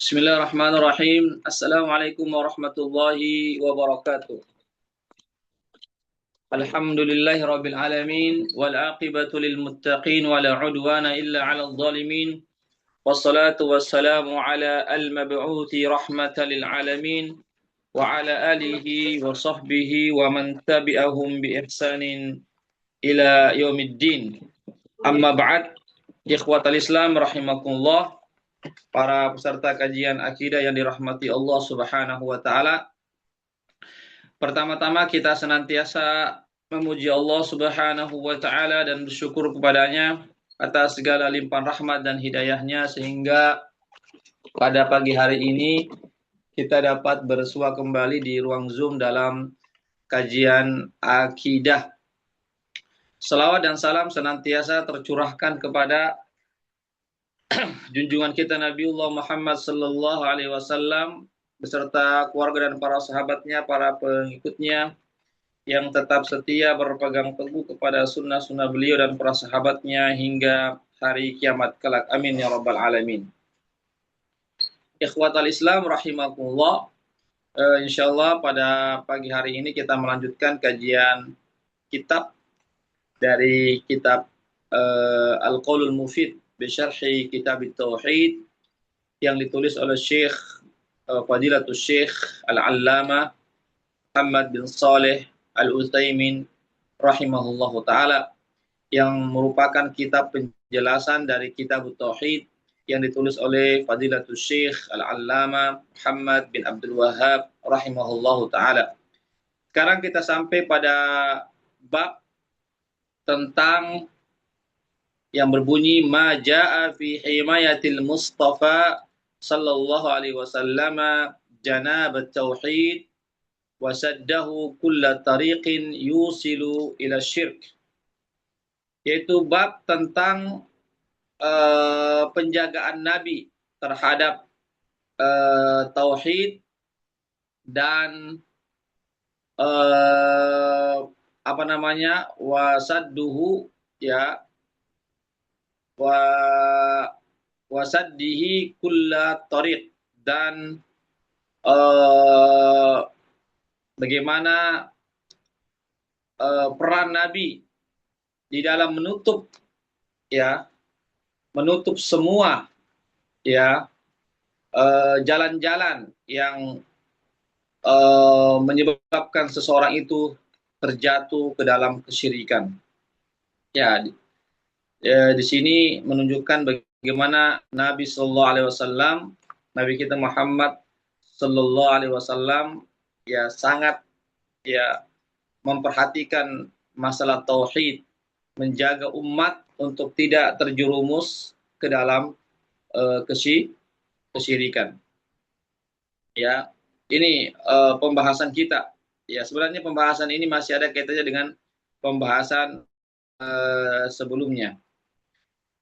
Bismillahirrahmanirrahim. Assalamualaikum warahmatullahi wabarakatuh. Alhamdulillahi rabbil alamin wal aqibatu lil muttaqin wa la udwana illa 'alal zalimin. Wassalatu wassalamu ala al mab'uthi rahmatan lil alamin wa ala alihi wa sahbihi wa man tabi'ahum bi ihsanin ila yaumiddin. Amma ba'd. Ikhwatal Islam rahimakumullah. Para peserta kajian akidah yang dirahmati Allah Subhanahu wa taala. Pertama-tama kita senantiasa memuji Allah Subhanahu wa taala dan bersyukur kepadanya atas segala limpahan rahmat dan hidayahnya sehingga pada pagi hari ini kita dapat bersua kembali di ruang Zoom dalam kajian akidah. Salawat dan salam senantiasa tercurahkan kepada junjungan kita Nabiullah Muhammad sallallahu alaihi wasallam beserta keluarga dan para sahabatnya, para pengikutnya yang tetap setia berpegang teguh kepada sunnah-sunnah beliau dan para sahabatnya hingga hari kiamat kelak. Amin ya rabbal alamin. Ikhwatal Islam rahimakumullah. Insyaallah pada pagi hari ini kita melanjutkan kajian kitab dari kitab Al-Qaulul Mufid Bisyarhi Kitab Tauhid yang ditulis oleh Syekh Fadilatul Syekh Al-Allamah Muhammad bin Saleh Al-Utsaimin rahimahullahu taala, yang merupakan kitab penjelasan dari Kitab Tauhid yang ditulis oleh Fadilatul Syekh Al-Allamah Muhammad bin Abdul Wahhab rahimahullahu taala. Sekarang kita sampai pada bab tentang yang berbunyi ma jaa fi himayatil Mustafa sallallahu alaihi wasallam janabat tauhid wa saddahu kulla tariqin yusilu ila syirk, yaitu bab tentang penjagaan Nabi terhadap tauhid dan wasadduhu ya wasaddihi kulla tariq, dan bagaimana peran Nabi di dalam menutup semua jalan-jalan yang menyebabkan seseorang itu terjatuh ke dalam kesyirikan. Di sini menunjukkan bagaimana Nabi Sallallahu Alaihi Wasallam, Nabi kita Muhammad Sallallahu Alaihi Wasallam sangat memperhatikan masalah tauhid, menjaga umat untuk tidak terjerumus ke dalam kesyirikan. Ini pembahasan kita. Sebenarnya pembahasan ini masih ada kaitannya dengan pembahasan sebelumnya.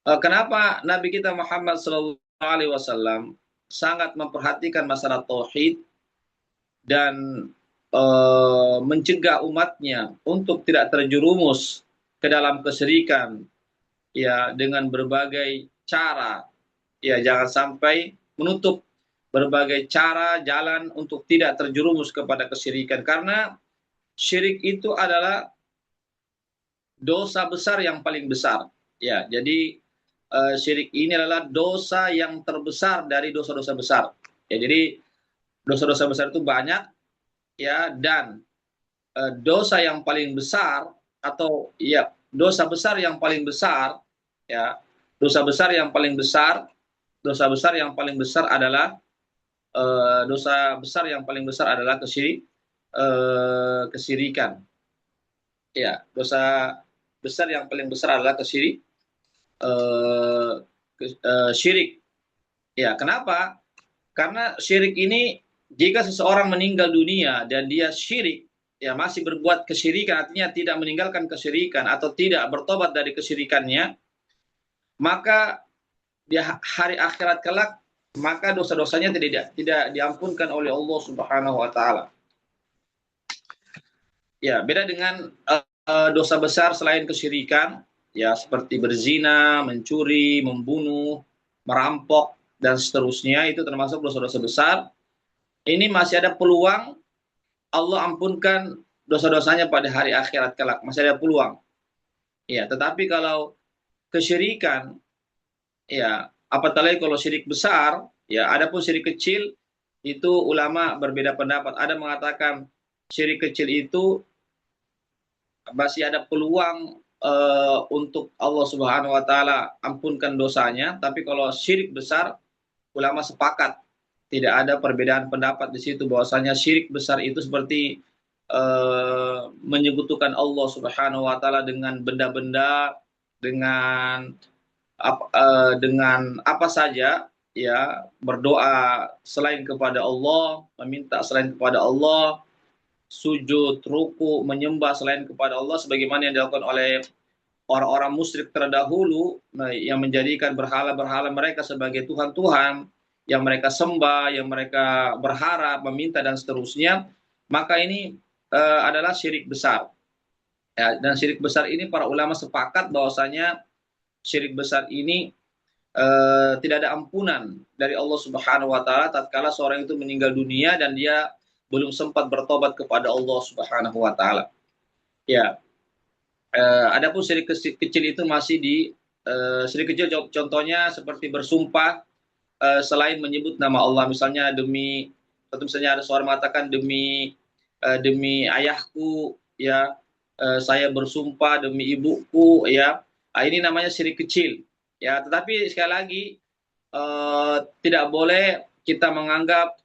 Kenapa Nabi kita Muhammad Sallallahu Alaihi Wasallam sangat memperhatikan masalah tauhid dan mencegah umatnya untuk tidak terjerumus ke dalam kesyirikan dengan berbagai cara, jangan sampai menutup berbagai cara jalan untuk tidak terjerumus kepada kesyirikan, karena syirik itu adalah dosa besar yang paling besar. Jadi syirik ini adalah dosa yang terbesar dari dosa-dosa besar. Jadi dosa-dosa besar itu banyak, dan dosa yang paling besar atau dosa besar yang paling besar, dosa besar yang paling besar adalah kesyirikan. Dosa besar yang paling besar adalah syirik. Kenapa? Karena syirik ini, jika seseorang meninggal dunia dan dia syirik, masih berbuat kesyirikan, artinya tidak meninggalkan kesyirikan atau tidak bertobat dari kesyirikannya, maka di hari akhirat kelak, maka dosa-dosanya tidak diampunkan oleh Allah Subhanahu wa taala. Beda dengan dosa besar selain kesyirikan, seperti berzina, mencuri, membunuh, merampok, dan seterusnya, itu termasuk dosa-dosa besar. Ini masih ada peluang Allah ampunkan dosa-dosanya pada hari akhirat kelak, masih ada peluang. Ya, tetapi kalau kesyirikan, ya, apalagi kalau syirik besar, ya, adapun syirik kecil itu ulama berbeda pendapat. Ada mengatakan syirik kecil itu masih ada peluang untuk Allah Subhanahu wa taala ampunkan dosanya, tapi kalau syirik besar ulama sepakat tidak ada perbedaan pendapat di situ bahwasanya syirik besar itu seperti menyekutukan Allah Subhanahu wa taala dengan benda-benda, dengan dengan apa saja, ya, berdoa selain kepada Allah, meminta selain kepada Allah, sujud, ruku, menyembah selain kepada Allah sebagaimana yang dilakukan oleh orang-orang musyrik terdahulu, yang menjadikan berhala-berhala mereka sebagai Tuhan-Tuhan yang mereka sembah, yang mereka berharap, meminta dan seterusnya. Maka ini adalah syirik besar. Ya, dan syirik besar ini para ulama sepakat bahwasanya syirik besar ini tidak ada ampunan dari Allah Subhanahu wa taala tatkala seorang itu meninggal dunia dan dia belum sempat bertobat kepada Allah Subhanahu wa taala. Ya. Adapun syirik kecil itu masih di syirik kecil, contohnya seperti bersumpah selain menyebut nama Allah, misalnya demi, atau misalnya ada seorang mengatakan demi ayahku, ya, saya bersumpah demi ibuku, ya. Ini namanya syirik kecil, ya. Tetapi sekali lagi tidak boleh kita menganggap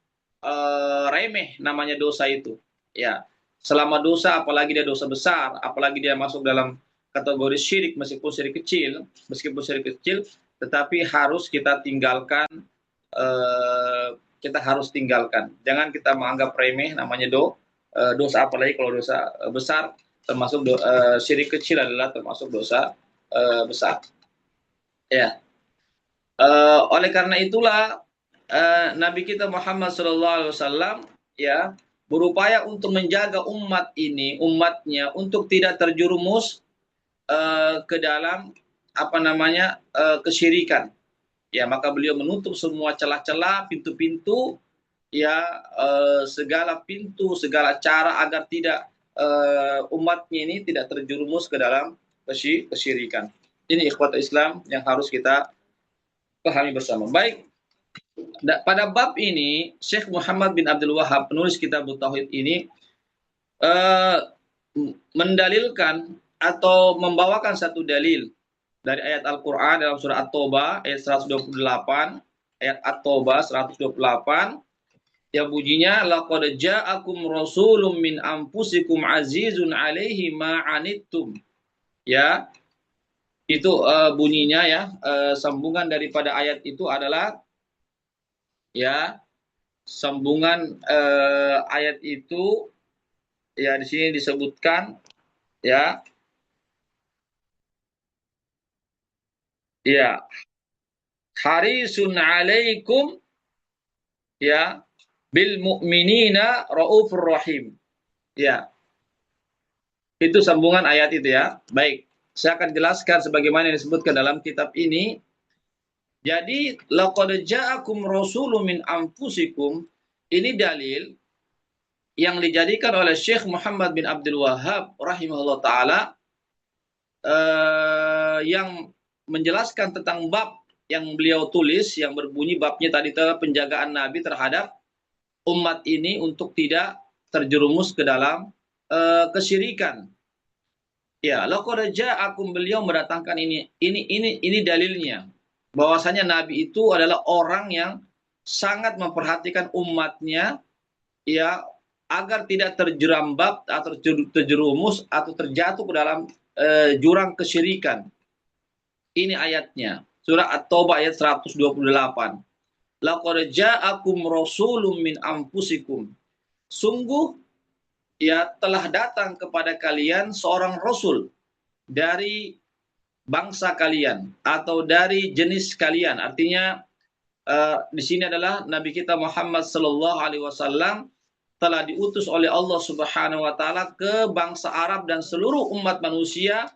remeh namanya dosa itu, ya. Selama dosa, apalagi dia dosa besar, apalagi dia masuk dalam kategori syirik, meskipun syirik kecil, tetapi harus kita tinggalkan, Jangan kita menganggap remeh namanya dosa, apalagi kalau dosa besar, termasuk syirik kecil adalah termasuk dosa besar. Ya. Oleh karena itulah Nabi kita Muhammad SAW, ya, berupaya untuk menjaga umatnya untuk tidak terjerumus ke dalam kesyirikan. Ya, maka beliau menutup semua celah-celah, pintu-pintu, ya, segala pintu, segala cara agar tidak umatnya ini tidak terjerumus ke dalam kesyirikan. Ini ikhwat Islam yang harus kita pahami bersama. Baik. Pada bab ini, Syekh Muhammad bin Abdul Wahab, penulis kitab Tauhid ini, mendalilkan atau membawakan satu dalil dari ayat Al-Quran dalam surah At-Taubah ayat 128, ayat At-Taubah 128, yang bunyinya, laqad ja'akum rasulun min anfusikum azizun 'alaihi ma 'anittum. Ya, itu bunyinya, ya, sambungan daripada ayat itu adalah, ya, sambungan ayat itu, ya, di sini disebutkan, ya, ya, harisun alaikum, ya, bil mu'minina raufur rahim. Ya, itu sambungan ayat itu, ya. Baik, saya akan jelaskan sebagaimana yang disebutkan dalam kitab ini. Jadi, laqad ja'akum rasulun min anfusikum, ini dalil yang dijadikan oleh Syekh Muhammad bin Abdul Wahab rahimahullah ta'ala, yang menjelaskan tentang bab yang beliau tulis, yang berbunyi babnya tadi, penjagaan Nabi terhadap umat ini untuk tidak terjerumus ke dalam kesyirikan. Ya, laqad ja'akum, beliau mendatangkan ini dalilnya, bahwasanya Nabi itu adalah orang yang sangat memperhatikan umatnya, ya, agar tidak terjerambab atau terjerumus atau terjatuh ke dalam jurang kesyirikan. Ini ayatnya, surah At-Taubah ayat 128. Laqad ja'akum rasulun min anfusikum. Sungguh, ya, telah datang kepada kalian seorang rasul dari bangsa kalian atau dari jenis kalian. Artinya di sini adalah Nabi kita Muhammad sallallahu alaihi wasallam telah diutus oleh Allah Subhanahu wa taala ke bangsa Arab dan seluruh umat manusia,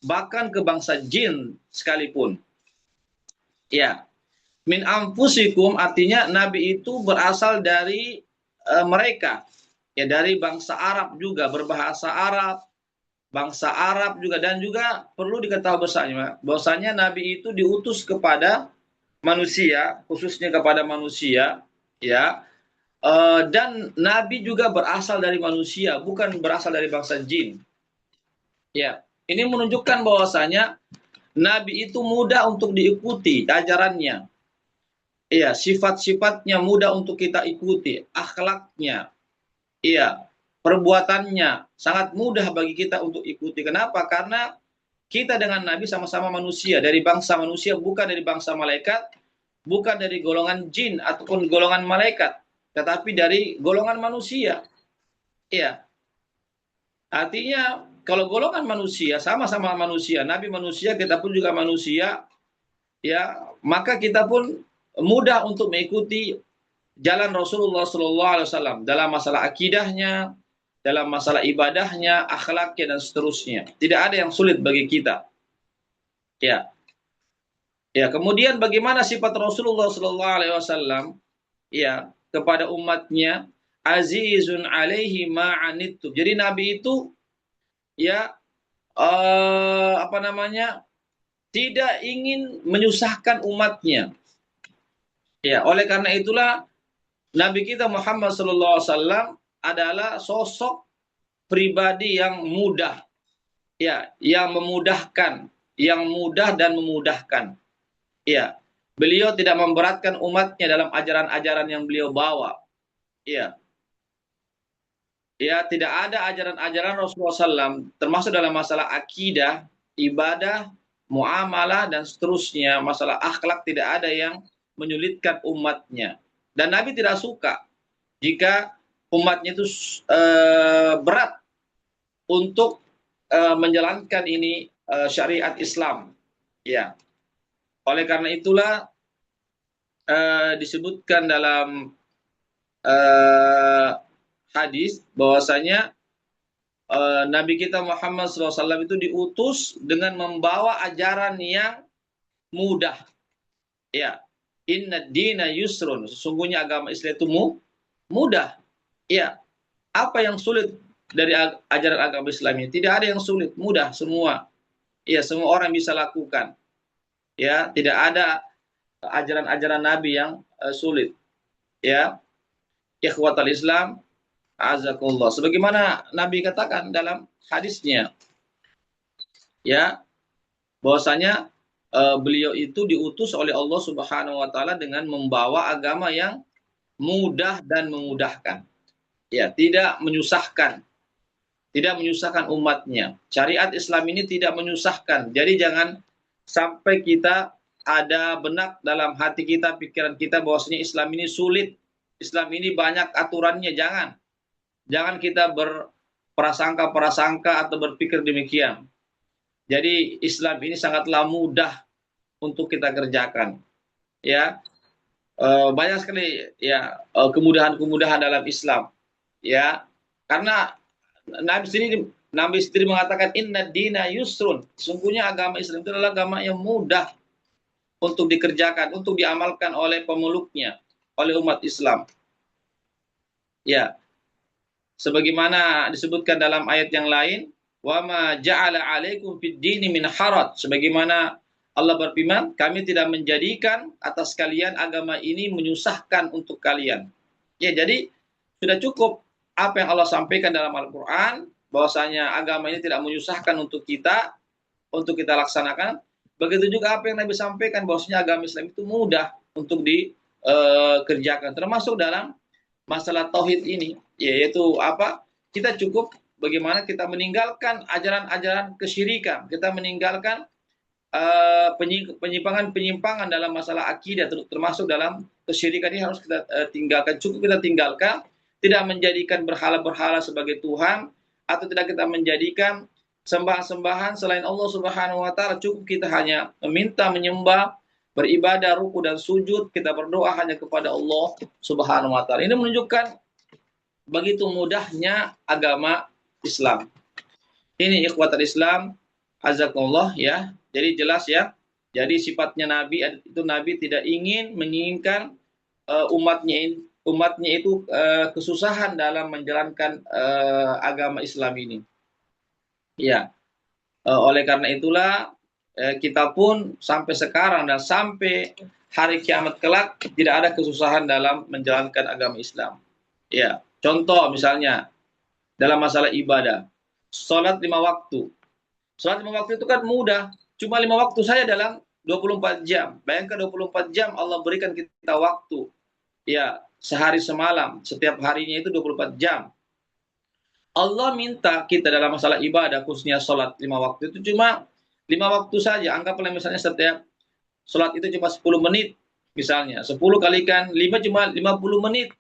bahkan ke bangsa jin sekalipun. Ya. Min anfusikum artinya nabi itu berasal dari mereka. Ya, dari bangsa Arab juga, berbahasa Arab, bangsa Arab juga, dan juga perlu diketahui bahwasanya nabi itu diutus kepada manusia, khususnya kepada manusia, ya. Dan nabi juga berasal dari manusia, bukan berasal dari bangsa jin. Ya, ini menunjukkan bahwasanya nabi itu mudah untuk diikuti ajarannya. Iya, sifat-sifatnya mudah untuk kita ikuti, akhlaknya, iya, perbuatannya sangat mudah bagi kita untuk ikuti. Kenapa? Karena kita dengan Nabi sama-sama manusia, dari bangsa manusia, bukan dari bangsa malaikat, bukan dari golongan jin ataupun golongan malaikat, tetapi dari golongan manusia. Iya, artinya kalau golongan manusia, sama-sama manusia, Nabi manusia, kita pun juga manusia, ya, maka kita pun mudah untuk mengikuti jalan Rasulullah SAW dalam masalah akidahnya, dalam masalah ibadahnya, akhlaknya, dan seterusnya. Tidak ada yang sulit bagi kita. Ya, ya. Kemudian bagaimana sifat Rasulullah SAW? Ya, kepada umatnya, azizun alaihi ma'anittum. Jadi Nabi itu, ya, apa namanya, tidak ingin menyusahkan umatnya. Ya, oleh karena itulah Nabi kita Muhammad SAW adalah sosok pribadi yang mudah, ya, yang memudahkan, yang mudah dan memudahkan. Ya, beliau tidak memberatkan umatnya dalam ajaran-ajaran yang beliau bawa. Ya, ya, tidak ada ajaran-ajaran Rasulullah SAW, termasuk dalam masalah akidah, ibadah, muamalah, dan seterusnya, masalah akhlak, tidak ada yang menyulitkan umatnya. Dan Nabi tidak suka jika umatnya itu berat untuk menjalankan ini syariat Islam. Ya, oleh karena itulah disebutkan dalam hadis bahwasanya Nabi kita Muhammad SAW itu diutus dengan membawa ajaran yang mudah. Ya, inna dina yusrun, sesungguhnya agama Islam itu mudah. Ya, apa yang sulit dari ajaran agama Islam ini? Tidak ada yang sulit, mudah semua. Ya, semua orang bisa lakukan. Ya, tidak ada ajaran-ajaran Nabi yang sulit. Ya, ikhwatal Islam, azakumullah. Sebagaimana Nabi katakan dalam hadisnya, ya, bahwasanya beliau itu diutus oleh Allah Subhanahu wa taala dengan membawa agama yang mudah dan memudahkan. Ya, tidak menyusahkan. Tidak menyusahkan umatnya. Syariat Islam ini tidak menyusahkan. Jadi jangan sampai kita ada benak dalam hati kita, pikiran kita bahwasanya Islam ini sulit. Islam ini banyak aturannya. Jangan. Jangan kita berprasangka-prasangka atau berpikir demikian. Jadi Islam ini sangatlah mudah untuk kita kerjakan. Ya, banyak sekali ya kemudahan-kemudahan dalam Islam. Ya, karena Nabi sendiri mengatakan inna dina yusrun. Sungguhnya agama Islam itu adalah agama yang mudah untuk dikerjakan, untuk diamalkan oleh pemeluknya, oleh umat Islam. Ya, sebagaimana disebutkan dalam ayat yang lain, wa ma ja'ala 'alaikum fid dini min haraj. Sebagaimana Allah berfirman, kami tidak menjadikan atas kalian agama ini menyusahkan untuk kalian. Ya, jadi sudah cukup apa yang Allah sampaikan dalam Al-Quran, bahwasanya agama ini tidak menyusahkan untuk kita laksanakan. Begitu juga apa yang Nabi sampaikan, bahwasanya agama Islam itu mudah untuk dikerjakan, termasuk dalam masalah tauhid ini, yaitu apa? Kita cukup bagaimana kita meninggalkan ajaran-ajaran kesyirikan, kita meninggalkan penyimpangan-penyimpangan dalam masalah akidah, termasuk dalam kesyirikan ini harus kita tinggalkan. Cukup kita tinggalkan, tidak menjadikan berhala-berhala sebagai Tuhan, atau tidak kita menjadikan sembahan-sembahan selain Allah Subhanahu wa taala. Cukup kita hanya meminta, menyembah, beribadah, ruku dan sujud, kita berdoa hanya kepada Allah Subhanahu wa taala. Ini menunjukkan begitu mudahnya agama Islam. Ini ikhwatul Islam, azakumullah, ya. Jadi jelas ya, Jadi sifatnya Nabi itu Nabi tidak menginginkan umatnya itu kesusahan dalam menjalankan agama Islam ini. Ya, oleh karena itulah kita pun sampai sekarang dan sampai hari kiamat kelak tidak ada kesusahan dalam menjalankan agama Islam. Ya, contoh misalnya dalam masalah ibadah, sholat 5 waktu. Sholat 5 waktu itu kan mudah, cuma 5 waktu saja dalam 24 jam. Bayangkan 24 jam Allah berikan kita waktu. Ya, sehari semalam, setiap harinya itu 24 jam. Allah minta kita dalam masalah ibadah, khususnya sholat 5 waktu itu cuma 5 waktu saja. Anggaplah misalnya setiap sholat itu cuma 10 menit. Misalnya, 10 kalikan 5 cuma 50 menit.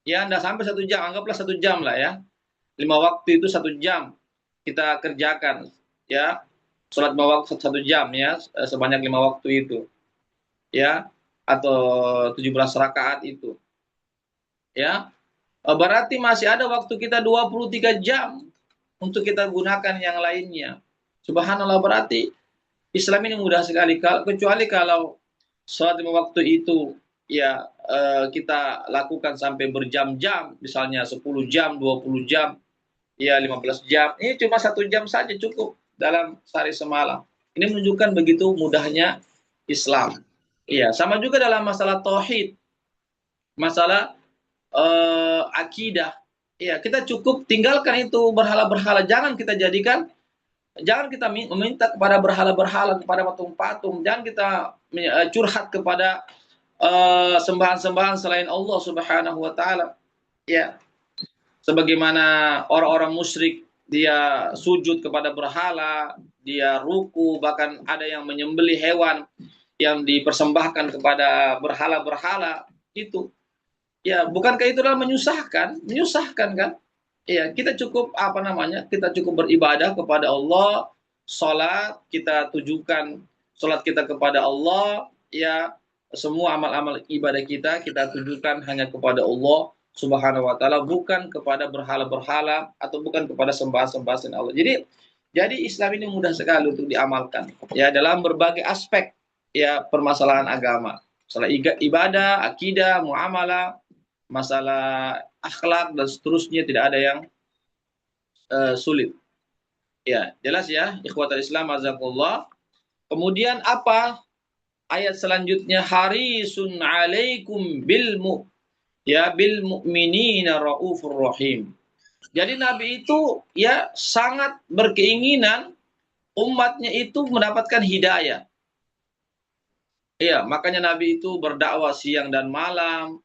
Ya, tidak sampai 1 jam, anggaplah 1 jam lah ya. 5 waktu itu 1 jam kita kerjakan. Ya, sholat 5 waktu 1 jam ya, sebanyak 5 waktu itu. Ya, atau 17 rakaat itu. Ya, berarti masih ada waktu kita 23 jam untuk kita gunakan yang lainnya. Subhanallah, berarti Islam ini mudah sekali. Kecuali kalau sholat 5 waktu itu ya kita lakukan sampai berjam-jam, misalnya 10 jam, 20 jam, ya 15 jam. Ini cuma 1 jam saja cukup dalam sehari semalam. Ini menunjukkan begitu mudahnya Islam. Iya, sama juga dalam masalah tauhid, masalah akidah. Ya, kita cukup tinggalkan itu berhala-berhala. Jangan kita meminta kepada berhala-berhala, kepada patung-patung. Jangan kita curhat kepada sembahan-sembahan selain Allah Subhanahu wa taala. Ya. Sebagaimana orang-orang musyrik, dia sujud kepada berhala, dia ruku, bahkan ada yang menyembelih hewan yang dipersembahkan kepada berhala-berhala itu. Ya, bukankah itu adalah menyusahkan? Menyusahkan kan? Ya, kita cukup Kita cukup beribadah kepada Allah, salat, kita tujukan salat kita kepada Allah, ya, semua amal-amal ibadah kita tujukan hanya kepada Allah Subhanahu wa taala, bukan kepada berhala-berhala atau bukan kepada sembahan-sembahan selain Allah. Jadi Islam ini mudah sekali untuk diamalkan ya dalam berbagai aspek ya permasalahan agama. Masalah ibadah, akidah, muamalah, masalah akhlak dan seterusnya tidak ada yang sulit. Ya, jelas ya, ikhwatul Islam azakullah. Kemudian apa ayat selanjutnya? Harisun alaikum bil mu'minina raufur rahim. Jadi Nabi itu ya sangat berkeinginan umatnya itu mendapatkan hidayah. Iya, makanya Nabi itu berdakwah siang dan malam.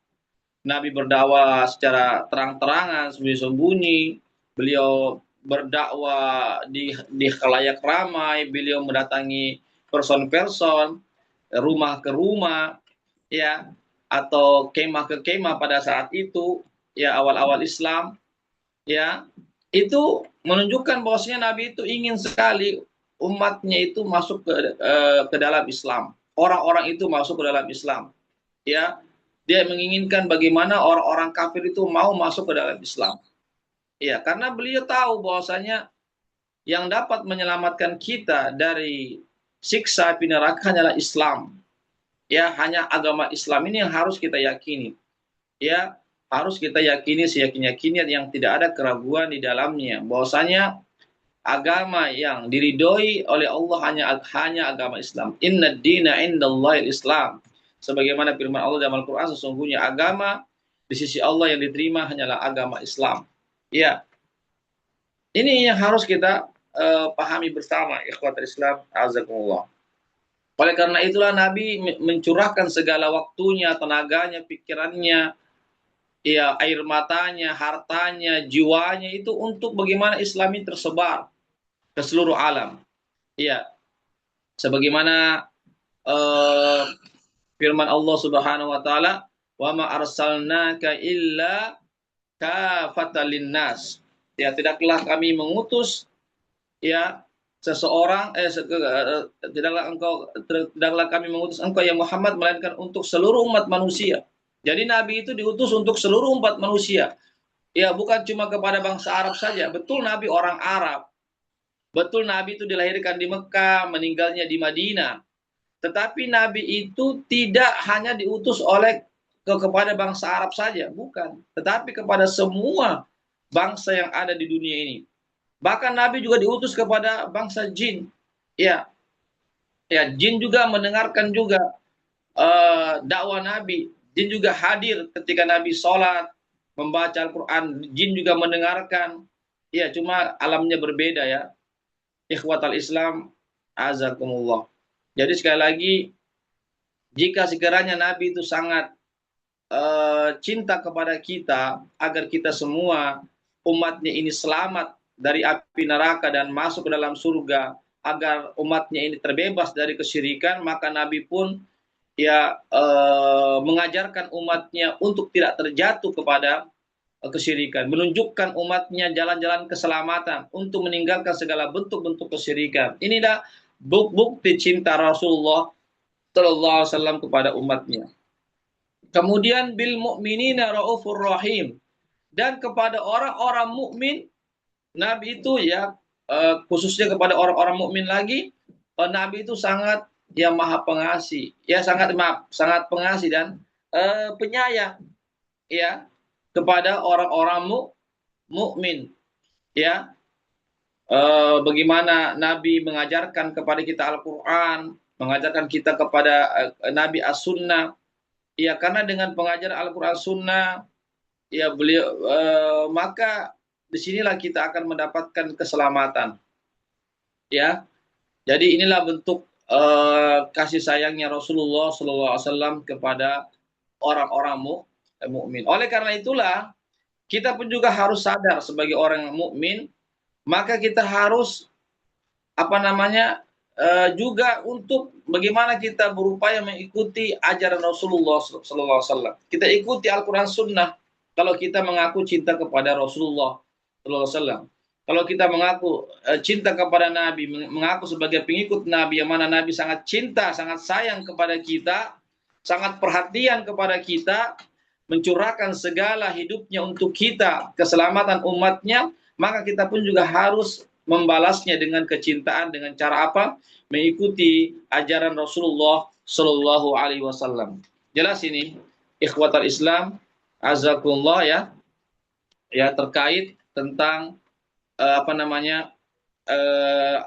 Nabi berdakwah secara terang-terangan, sembunyi-sembunyi. Beliau berdakwah di khalayak ramai, beliau mendatangi person-person, rumah ke rumah, ya, atau kemah ke kemah pada saat itu, ya awal-awal Islam, ya, itu menunjukkan bahwasanya Nabi itu ingin sekali umatnya itu masuk ke dalam Islam, orang-orang itu masuk ke dalam Islam, ya. Dia menginginkan bagaimana orang-orang kafir itu mau masuk ke dalam Islam. Ya, karena beliau tahu bahwasanya yang dapat menyelamatkan kita dari siksa api neraka hanyalah Islam. Ya, hanya agama Islam ini yang harus kita yakini. Ya, harus kita yakini seyakin-yakinnya yang tidak ada keraguan di dalamnya. Bahwasanya agama yang diridhoi oleh Allah hanya agama Islam. Inna dina indallahil Islam. Sebagaimana firman Allah dalam Al-Quran, sesungguhnya agama di sisi Allah yang diterima hanyalah agama Islam. Ya, ini yang harus kita pahami bersama, ikhwatul Islam azakumullah. Oleh karena itulah Nabi mencurahkan segala waktunya, tenaganya, pikirannya, ya, air matanya, hartanya, jiwanya itu untuk bagaimana Islam ini tersebar ke seluruh alam. Ya, sebagaimana firman Allah Subhanahu wa taala, "Wa ma arsalnaka illa kafatan linnas." Ya, tidaklah kami mengutus ya seseorang tidaklah kami mengutus engkau ya Muhammad melainkan untuk seluruh umat manusia. Jadi Nabi itu diutus untuk seluruh umat manusia. Ya, bukan cuma kepada bangsa Arab saja. Betul Nabi orang Arab. Betul Nabi itu dilahirkan di Mekah, meninggalnya di Madinah. Tetapi Nabi itu tidak hanya diutus kepada bangsa Arab saja, bukan. Tetapi kepada semua bangsa yang ada di dunia ini. Bahkan Nabi juga diutus kepada bangsa jin. Ya, ya, jin juga mendengarkan juga dakwah Nabi. Jin juga hadir ketika Nabi sholat, membaca Al-Quran. Jin juga mendengarkan. Ya, cuma alamnya berbeda ya. Ikhwatal Islam, azakumullah. Jadi sekali lagi, jika sekiranya Nabi itu sangat cinta kepada kita, agar kita semua umatnya ini selamat dari api neraka dan masuk ke dalam surga, agar umatnya ini terbebas dari kesyirikan, maka Nabi pun ya mengajarkan umatnya untuk tidak terjatuh kepada kesyirikan, menunjukkan umatnya jalan-jalan keselamatan untuk meninggalkan segala bentuk-bentuk kesyirikan. Inilah bukti cinta Rasulullah Sallallahu Alaihi Wasallam kepada umatnya. Kemudian bil mu'minina raufur rahim, dan kepada orang-orang mukmin Nabi itu ya khususnya kepada orang-orang mukmin lagi, Nabi itu sangat ya maha pengasih, ya sangat pengasih dan penyayang ya kepada orang-orang mukmin ya. Bagaimana Nabi mengajarkan kepada kita Al-Qur'an, mengajarkan kita kepada Nabi As-Sunnah. Ya, karena dengan pengajaran Al-Quran Sunnah, ya beliau maka disinilah kita akan mendapatkan keselamatan. Ya, jadi inilah bentuk kasih sayangnya Rasulullah SAW kepada orang-orang mukmin. Oleh karena itulah kita pun juga harus sadar sebagai orang mukmin, maka kita harus juga untuk bagaimana kita berupaya mengikuti ajaran Rasulullah SAW. Kita ikuti Al-Quran Sunnah kalau kita mengaku cinta kepada Rasulullah SAW. Kalau kita mengaku cinta kepada Nabi, mengaku sebagai pengikut Nabi, yang mana Nabi sangat cinta, sangat sayang kepada kita, sangat perhatian kepada kita, mencurahkan segala hidupnya untuk kita, keselamatan umatnya, maka kita pun juga harus membalasnya dengan kecintaan, dengan cara apa? Mengikuti ajaran Rasulullah Shallallahu Alaihi Wasallam. Jelas ini, ikhwatal Islam, azakumullah ya terkait tentang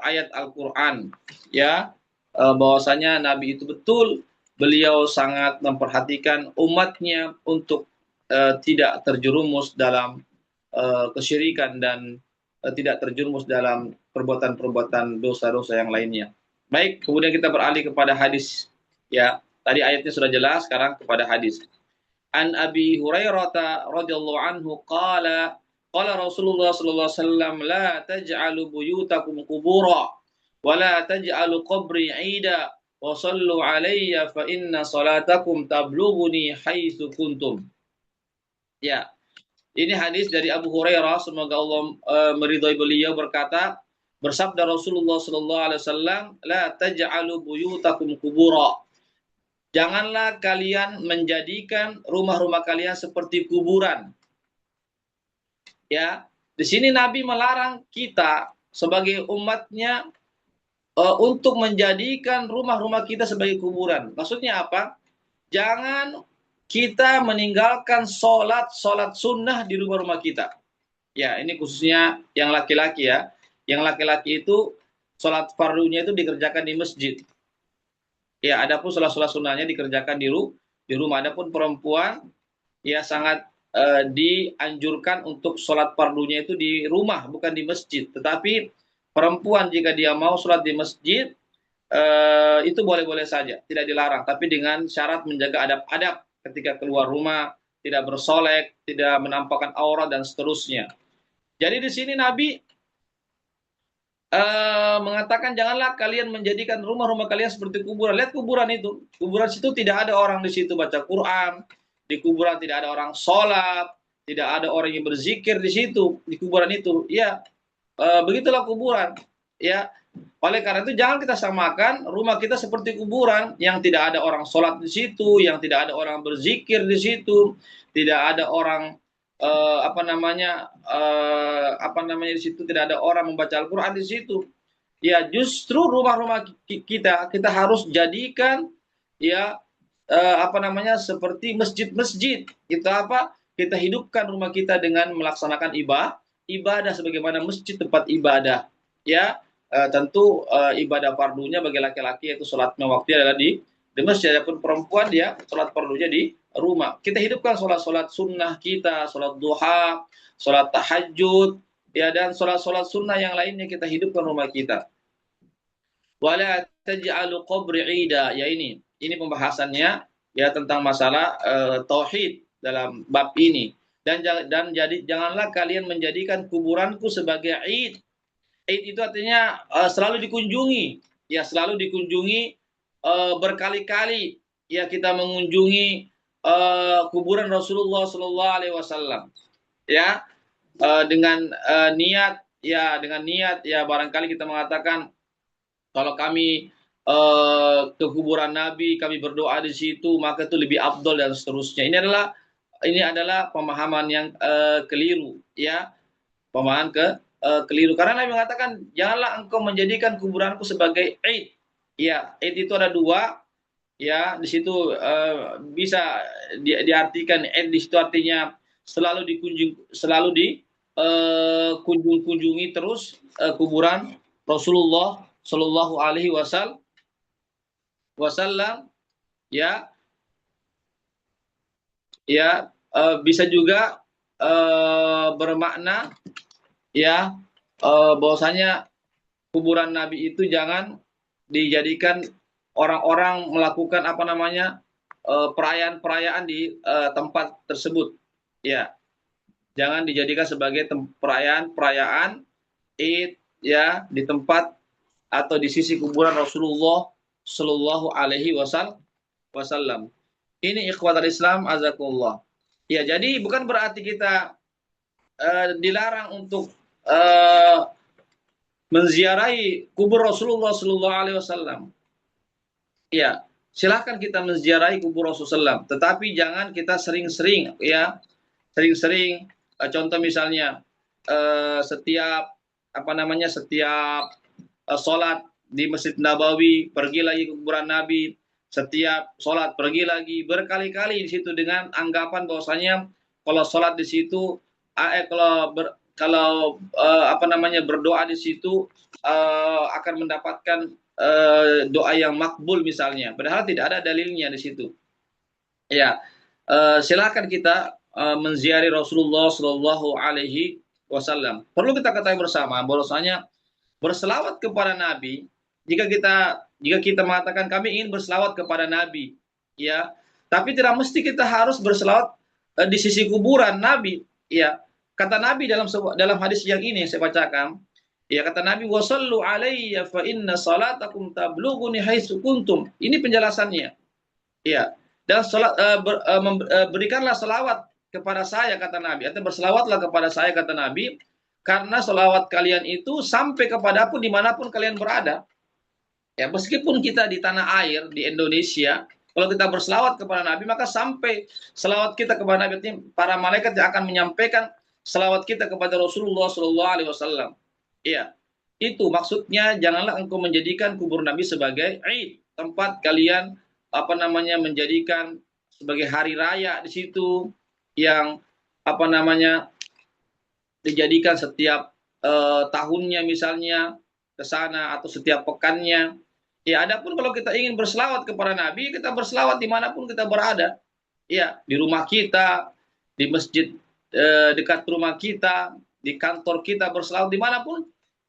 ayat Al-Quran ya, bahwasanya Nabi itu betul beliau sangat memperhatikan umatnya untuk tidak terjerumus dalam kesyirikan dan tidak terjerumus dalam perbuatan-perbuatan dosa-dosa yang lainnya. Baik, kemudian kita beralih kepada hadis. Ya, tadi ayatnya sudah jelas, sekarang kepada hadis. An Abi Hurairah radhiyallahu anhu qala Rasulullah sallallahu alaihi wasallam la taj'alu buyutakum qubura wa la taj'alu qabri 'ida wa sallu 'alayya fa inna salatakum tablughuni haitsu kuntum. Ya. Ini hadis dari Abu Hurairah, semoga Allah meridhai beliau, berkata, bersabda Rasulullah sallallahu alaihi wasallam, la taj'alu buyutakum qubura. Janganlah kalian menjadikan rumah-rumah kalian seperti kuburan. Ya, di sini Nabi melarang kita sebagai umatnya untuk menjadikan rumah-rumah kita sebagai kuburan. Maksudnya apa? Jangan kita meninggalkan sholat sunnah di rumah-rumah kita. Ya, ini khususnya yang laki-laki ya. Yang laki-laki itu sholat fardunya itu dikerjakan di masjid. Ya, adapun sholat sunnahnya dikerjakan di rumah. Adapun perempuan ya sangat dianjurkan untuk sholat fardunya itu di rumah, bukan di masjid. Tetapi perempuan jika dia mau sholat di masjid, itu boleh-boleh saja, tidak dilarang. Tapi dengan syarat menjaga adab-adab ketika keluar rumah, tidak bersolek, tidak menampakkan aurat dan seterusnya. Jadi di sini Nabi mengatakan janganlah kalian menjadikan rumah-rumah kalian seperti kuburan. Lihat kuburan itu. Kuburan situ tidak ada orang di situ baca Quran. Di kuburan tidak ada orang sholat, tidak ada orang yang berzikir di situ, di kuburan itu. Ya, begitulah kuburan. Ya, oleh karena itu jangan kita samakan rumah kita seperti kuburan yang tidak ada orang sholat di situ, yang tidak ada orang berzikir di situ, tidak ada orang di situ, tidak ada orang membaca Al-Quran di situ. ya justru rumah-rumah kita harus jadikan ya apa namanya seperti masjid-masjid. Kita apa? Kita hidupkan rumah kita dengan melaksanakan ibadah sebagaimana masjid tempat ibadah. Ya, tentu ibadah fardunya bagi laki-laki yaitu sholatnya waktu adalah di masjid. Adapun perempuan dia sholat fardunya di rumah. Kita hidupkan sholat-sholat sunnah kita, sholat duha, sholat tahajud, ya dan sholat-sholat sunnah yang lainnya kita hidupkan rumah kita. Wala taj'alu qabri 'ida, ya ini pembahasannya ya tentang masalah tauhid dalam bab ini. Dan jadi janganlah kalian menjadikan kuburanku sebagai id. Id itu artinya selalu dikunjungi, ya selalu dikunjungi berkali-kali ya kita mengunjungi kuburan Rasulullah Shallallahu Alaihi Wasallam ya dengan niat ya barangkali kita mengatakan kalau kami ke kuburan Nabi, kami berdoa di situ, maka itu lebih afdol dan seterusnya. Ini adalah pemahaman yang keliru, ya, pemahaman keliru. Karena Nabi mengatakan, janganlah engkau menjadikan kuburanku sebagai id. Ya, id itu ada dua, ya, di situ bisa diartikan id di situ artinya selalu kunjungi terus kuburan Rasulullah Shallallahu Alaihi Wasallam, ya, bisa juga bermakna, ya, bahwasanya kuburan Nabi itu jangan dijadikan orang-orang melakukan apa namanya perayaan-perayaan di tempat tersebut, ya, jangan dijadikan sebagai perayaan Id, ya, di tempat atau di sisi kuburan Rasulullah Shallallahu Alaihi Wasallam. Ini ikhwatul Islam azakullah. Ya, jadi bukan berarti kita dilarang untuk menziarahi kubur Rasulullah Shallallahu Alaihi Wasallam. Ya, silahkan kita menziarahi kubur Rasulullah, tetapi jangan kita sering-sering, ya, sering-sering. Contoh misalnya setiap sholat di Masjid Nabawi, pergi lagi ke kuburan Nabi, setiap sholat pergi lagi berkali-kali di situ dengan anggapan bahwasanya kalau sholat di situ, berdoa di situ akan mendapatkan doa yang makbul misalnya, padahal tidak ada dalilnya di situ. Ya, silakan kita menziarahi Rasulullah Shallallahu Alaihi Wasallam. Perlu kita ketahui bersama bahwasanya berselawat kepada Nabi, jika kita mengatakan kami ingin berselawat kepada Nabi, ya, tapi tidak mesti kita harus berselawat di sisi kuburan Nabi, ya. Kata Nabi dalam hadis yang ini saya bacakan, ya, kata Nabi, wasallu alayya fa inna salatakum tablughuni haitsu kuntum. Ini penjelasannya, ya. Dan berikanlah selawat kepada saya, kata Nabi, atau berselawatlah kepada saya, kata Nabi, karena selawat kalian itu sampai kepadaku dimanapun kalian berada. Ya, meskipun kita di tanah air, di Indonesia, kalau kita berselawat kepada Nabi, maka sampai selawat kita kepada Nabi, para malaikat yang akan menyampaikan selawat kita kepada Rasulullah Shallallahu Alaihi Wasallam. Iya, itu maksudnya janganlah engkau menjadikan kubur Nabi sebagai id, tempat kalian menjadikan sebagai hari raya di situ yang dijadikan setiap tahunnya misalnya ke sana atau setiap pekannya. Ya, adapun kalau kita ingin berselawat kepada Nabi, kita berselawat dimanapun kita berada. Ya, di rumah kita, di masjid dekat rumah kita, di kantor kita berselawat dimanapun.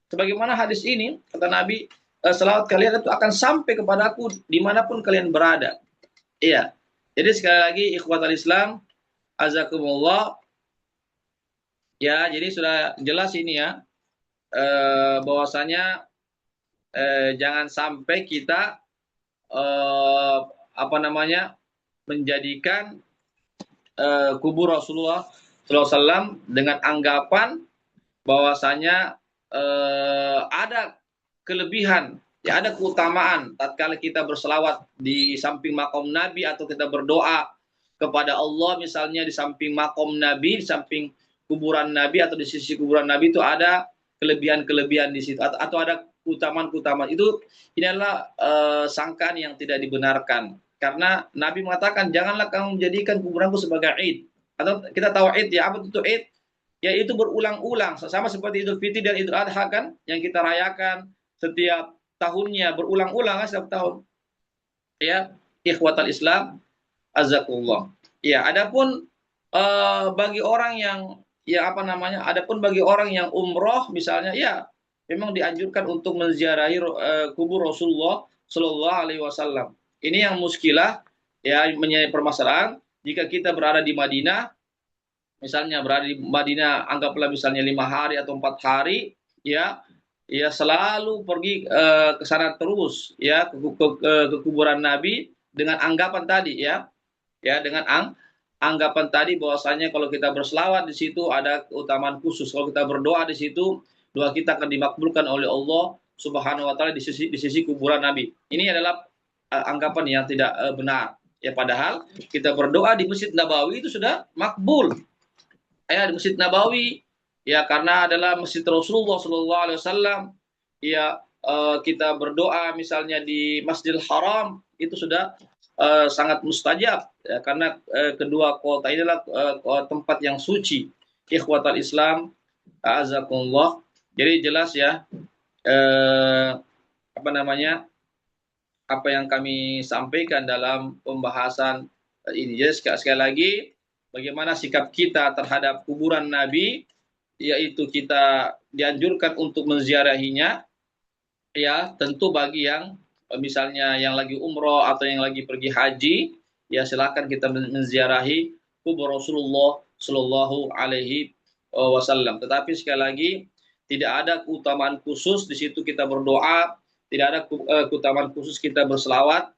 Sebagaimana hadis ini, kata Nabi, selawat kalian itu akan sampai kepadaku dimanapun kalian berada. Iya. Jadi sekali lagi, ikhwatal Islam, azakumullah. Ya, jadi sudah jelas ini ya, bahwasanya jangan sampai kita menjadikan kubur Rasulullah SAW dengan anggapan bahwasanya ada kelebihan, ya, ada keutamaan tatkala kita berselawat di samping makom Nabi atau kita berdoa kepada Allah misalnya di samping makom Nabi, di samping kuburan Nabi atau di sisi kuburan Nabi itu ada kelebihan-kelebihan di situ atau ada keutamaan-keutamaan itu, ini adalah sangkaan yang tidak dibenarkan. Karena Nabi mengatakan, janganlah kamu menjadikan kuburanku sebagai Id. Atau kita tahu Id ya, apa itu Id? Ya itu berulang-ulang, sama seperti Idul Fitri dan Idul Adha kan, yang kita rayakan setiap tahunnya, berulang-ulang kan, setiap tahun. Ya, ikhwatal Islam, azakullah. Ya, adapun bagi orang yang ya apa namanya, adapun bagi orang yang umroh misalnya, ya memang dianjurkan untuk menziarahi kubur Rasulullah Shallallahu Alaihi Wasallam. Ini yang muskilah ya, menjadi permasalahan jika kita berada di Madinah, misalnya berada di Madinah, anggaplah misalnya 5 hari atau 4 hari, ya, ya selalu pergi ke sana terus, ya ke kuburan Nabi dengan anggapan tadi, ya dengan anggapan tadi bahwasanya kalau kita berselawat di situ ada keutamaan khusus, kalau kita berdoa di situ doa kita akan dimakbulkan oleh Allah Subhanahu Wa Taala di sisi kuburan Nabi. Ini adalah anggapan yang tidak benar. Ya padahal kita berdoa di Masjid Nabawi itu sudah makbul. Ya di Masjid Nabawi, ya karena adalah Masjid Rasulullah Shallallahu Alaihi Wasallam. Ya kita berdoa misalnya di Masjidil Haram itu sudah sangat mustajab ya, karena kedua kota ini adalah tempat yang suci. Ikhwatal Islam, azakumullah. Jadi jelas ya apa namanya, apa yang kami sampaikan dalam pembahasan ini. Jadi sekali lagi, bagaimana sikap kita terhadap kuburan Nabi, yaitu kita dianjurkan untuk menziarahinya, ya tentu bagi yang misalnya yang lagi umroh atau yang lagi pergi haji, ya silakan kita menziarahi kubur Rasulullah Shallallahu Alaihi Wasallam. Tetapi sekali lagi tidak ada keutamaan khusus di situ kita berdoa, tidak ada keutamaan khusus kita berselawat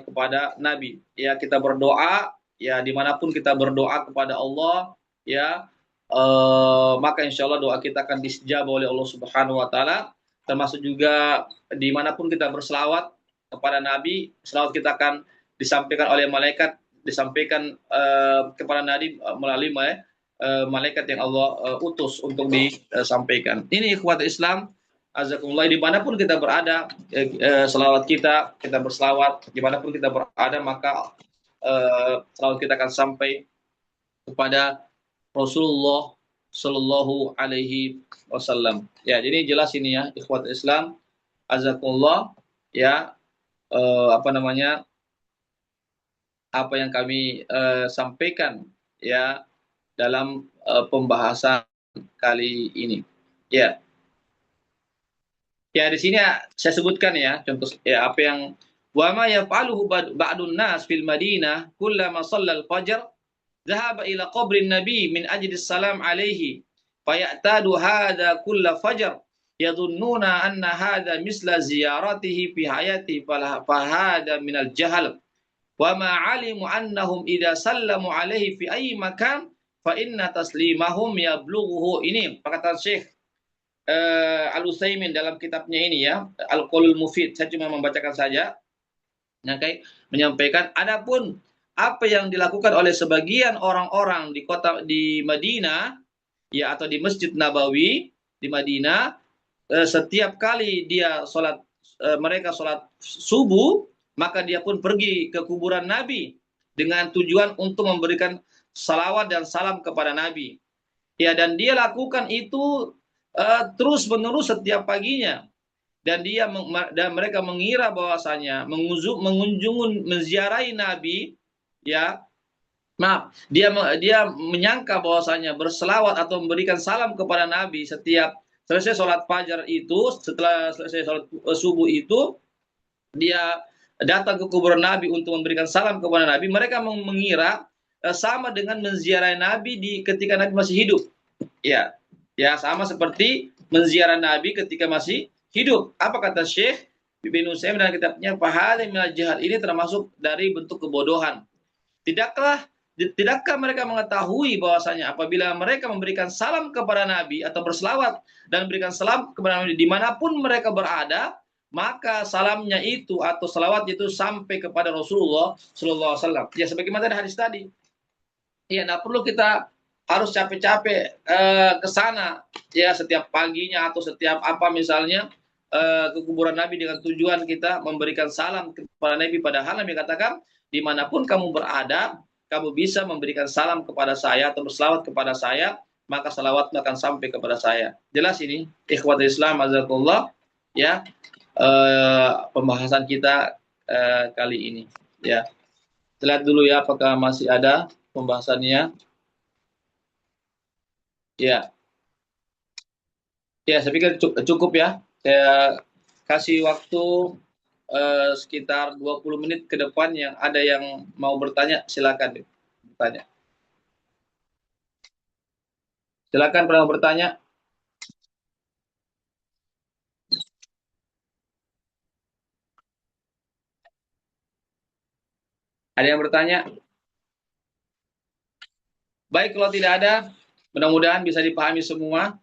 kepada Nabi. Ya kita berdoa, ya dimanapun kita berdoa kepada Allah, ya maka insya Allah doa kita akan disjabah oleh Allah Subhanahu Wa Taala. Termasuk juga dimanapun kita berselawat kepada Nabi, selawat kita akan disampaikan oleh malaikat, disampaikan kepada Nabi melalui malaikat yang Allah utus untuk disampaikan. Ini ikhwat Islam, azakumullah, dimanapun kita berada, selawat kita berselawat, dimanapun kita berada, maka selawat kita akan sampai kepada Rasulullah Sallallahu Alaihi Wasallam. Ya, jadi jelas ini ya, ikhwat Islam, azakumullah, ya apa namanya, apa yang kami sampaikan ya dalam pembahasan kali ini. Ya, ya di sini saya sebutkan ya contoh ya apa yang wa ma yaf'aluhu ba'dun nas fil Madinah kullama shallal fajr ذهب إلى قبر النبي من أجل السلام عليه فيعتاد هذا كل فجر يظنون أن هذا مثل زيارته في حياته فهذا من الجهل وما علموا أنهم إذا سلموا عليه في أي مكان فإن تسليمهم يبلغه. Ini perkataan Syekh Al-Utsaimin dalam kitabnya ini ya, Al-Qaulul Mufid. Saya cuma membacakan saja. Okay. Menyampaikan adapun apa yang dilakukan oleh sebagian orang-orang di Madinah ya, atau di Masjid Nabawi di Madinah, setiap kali dia mereka sholat subuh, maka dia pun pergi ke kuburan Nabi dengan tujuan untuk memberikan salawat dan salam kepada Nabi. Ya, dan dia lakukan itu terus-menerus setiap paginya. Dan mereka mengira bahwasanya menziarahi Nabi, ya maaf, dia menyangka bahwasanya berselawat atau memberikan salam kepada Nabi setiap selesai sholat fajar itu, setelah selesai sholat subuh itu dia datang ke kuburan Nabi untuk memberikan salam kepada Nabi. Mereka mengira sama dengan menziarahi Nabi ketika Nabi masih hidup. Ya, ya sama seperti menziarahi Nabi ketika masih hidup. Apa kata Syekh Ibnu Utsaimin dalam kitabnya Fahal minal jahal, ini termasuk dari bentuk kebodohan. Tidakkah mereka mengetahui bahwasanya apabila mereka memberikan salam kepada Nabi atau berselawat dan memberikan salam kepada Nabi dimanapun mereka berada, maka salamnya itu atau selawat itu sampai kepada Rasulullah Sallallahu Alaihi Wasallam. Ya sebagaimana tadi hadis tadi. Ya, tidak perlu kita harus capek-capek ke sana ya setiap paginya atau setiap apa misalnya ke kuburan Nabi dengan tujuan kita memberikan salam kepada Nabi, padahal Nabi katakan dimanapun kamu berada, kamu bisa memberikan salam kepada saya atau berselawat kepada saya, maka salawatnya akan sampai kepada saya. Jelas ini, ikhwatul Islam, azakullah, ya, pembahasan kita kali ini. Ya, lihat dulu ya, apakah masih ada pembahasannya. Ya, ya, saya pikir cukup ya. Saya kasih waktu sekitar 20 menit ke depan, yang ada yang mau bertanya, silakan bertanya. Silakan pernah bertanya. Ada yang bertanya? Baik, kalau tidak ada, mudah-mudahan bisa dipahami semua.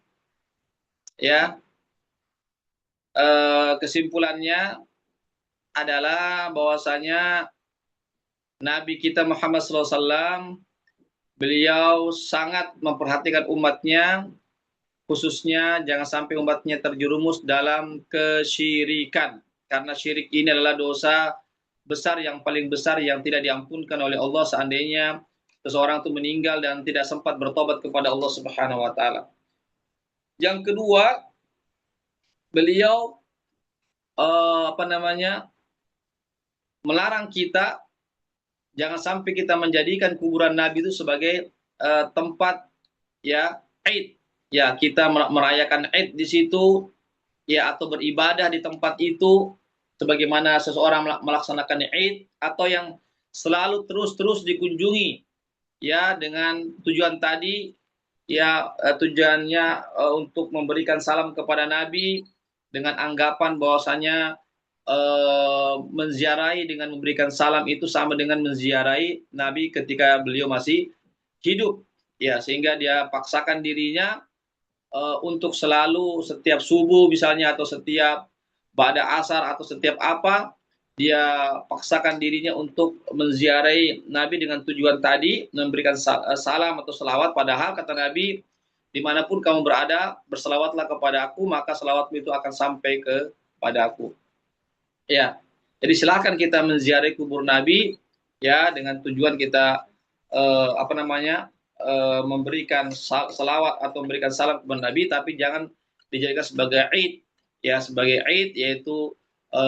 Ya, kesimpulannya adalah bahwasanya Nabi kita Muhammad SAW, beliau sangat memperhatikan umatnya, khususnya jangan sampai umatnya terjerumus dalam kesyirikan. Karena syirik ini adalah dosa besar, yang paling besar, yang tidak diampunkan oleh Allah seandainya seseorang itu meninggal dan tidak sempat bertobat kepada Allah Subhanahu wa taala. Yang kedua, beliau melarang kita jangan sampai kita menjadikan kuburan Nabi itu sebagai tempat, ya, Id. Ya, kita merayakan Id di situ, ya, atau beribadah di tempat itu sebagaimana seseorang melaksanakan Id, atau yang selalu terus-terus dikunjungi, ya, dengan tujuan tadi, ya, tujuannya untuk memberikan salam kepada Nabi dengan anggapan bahwasanya menziarahi dengan memberikan salam itu sama dengan menziarahi Nabi ketika beliau masih hidup, ya, sehingga dia paksakan dirinya untuk selalu setiap subuh misalnya, atau setiap ba'da asar, atau setiap apa, dia paksakan dirinya untuk menziarahi Nabi dengan tujuan tadi memberikan salam atau selawat, padahal kata Nabi, dimanapun kamu berada, berselawatlah kepada aku, maka selawatmu itu akan sampai kepada aku. Ya, jadi silakan kita menziarahi kubur Nabi, ya, dengan tujuan kita memberikan salawat atau memberikan salam kepada Nabi, tapi jangan dijadikan sebagai Id, ya, sebagai Id, yaitu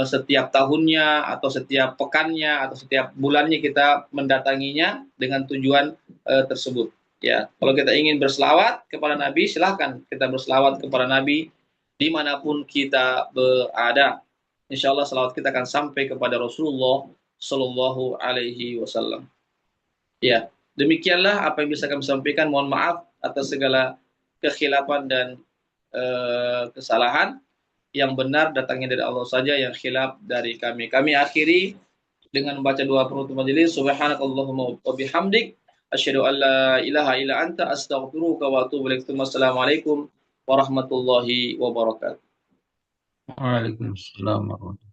setiap tahunnya atau setiap pekannya atau setiap bulannya kita mendatanginya dengan tujuan tersebut. Ya, kalau kita ingin berselawat kepada Nabi, silahkan kita berselawat kepada Nabi dimanapun kita berada. Insya Allah selawat kita akan sampai kepada Rasulullah Sallallahu Alaihi Wasallam. Ya, demikianlah apa yang bisa kami sampaikan. Mohon maaf atas segala kekhilafan dan kesalahan. Yang benar datangnya dari Allah saja, yang khilaf dari kami. Kami akhiri dengan membaca doa penutup majelis. Subhanakallahumma wa bihamdik, asyhadu an la ilaha illa anta, astaghfiruka wa atubu ilaik. Wassalamualaikum warahmatullahi wabarakatuh. Waalaikumsalam warahmatullahi wabarakatuh.